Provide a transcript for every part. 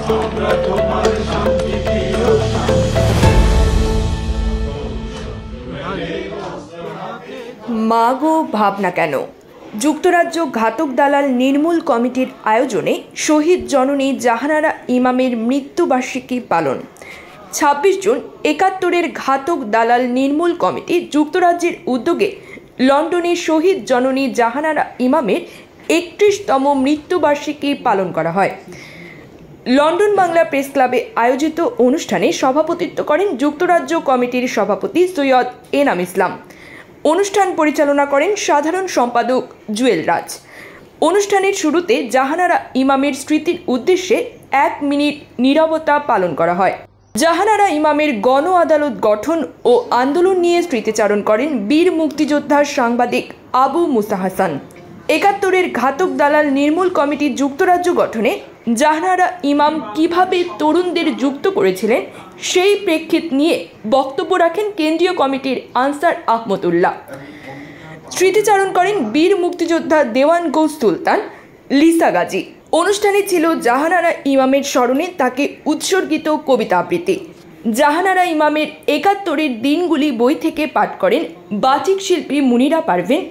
মাগো ভাবনা কেন যুক্তরাজ্য ঘাতক দালাল নির্মূল কমিটির আয়োজনে শহীদ জননী জাহানারা ইমামের মৃত্যুবার্ষিকী পালন। 26 জুন 71-এর ঘাতক দালাল নির্মূল কমিটি যুক্তরাজ্যের উদ্যোগে লন্ডনে শহীদ জননী জাহানারা ইমামের 31তম মৃত্যুবার্ষিকী পালন করা হয়। লন্ডন বাংলা প্রেস ক্লাবে আয়োজিত অনুষ্ঠানে সভাপতিত্ব করেন যুক্তরাজ্য কমিটির সভাপতি সৈয়দ এনাম ইসলাম। অনুষ্ঠান পরিচালনা করেন সাধারণ সম্পাদক জুয়েল রাজ। অনুষ্ঠানের শুরুতে জাহানারা ইমামের স্মৃতির উদ্দেশ্যে 1 মিনিট নীরবতা পালন করা হয়। জাহানারা ইমামের গণ আদালত গঠন ও আন্দোলন নিয়ে স্মৃতিচারণ করেন বীর মুক্তিযোদ্ধা সাংবাদিক আবু মুসা হাসান। 71-এর ঘাতক দালাল নির্মূল কমিটি যুক্তরাজ্য গঠনে জাহানারা ইমাম কিভাবে তরুণদের যুক্ত করেছিলেন সেই প্রেক্ষিত নিয়ে বক্তব্য রাখেন কেন্দ্রীয় কমিটির আনসার আহমদুল্লাহ। স্মৃতিচারণ করেন বীর মুক্তিযোদ্ধা দেওয়ান গৌস সুলতান, লিসা গাজী। অনুষ্ঠানে ছিল জাহানারা ইমামের স্মরণে তাকে উৎসর্গিত কবিতা আবৃত্তি। জাহানারা ইমামের 71-এর দিনগুলি বই থেকে পাঠ করেন বাচিক শিল্পী মুনিরা পারভীন।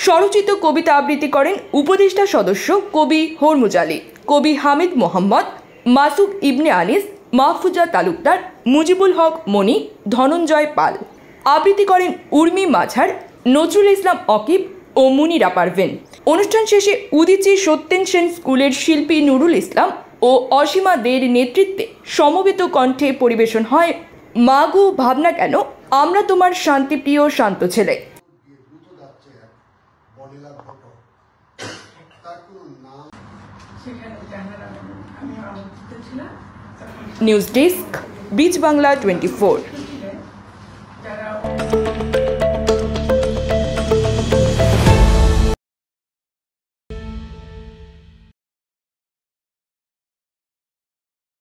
স্বরচিত কবিতা আবৃত্তি করেন উপদেষ্টা সদস্য কবি হরমুজ আলী, কবি হামিদ মোহাম্মদ, মাসুক ইবনে আনিস, মাহফুজা তালুকদার, মুজিবুল হক মনি, ধনঞ্জয় পাল। আবৃত্তি করেন উর্মি মাঝার, নজরুল ইসলাম অকিব ও মুনিরা পারভীন। অনুষ্ঠান শেষে উদীচী সত্যেন সেন স্কুলের শিল্পী নুরুল ইসলাম ও অসীমা দের নেতৃত্বে সমবেত কণ্ঠে পরিবেশন হয় মাগো ভাবনা কেন, আমরা তোমার শান্তিপ্রিয় শান্ত ছেলে। News desk, beach Bangla 24।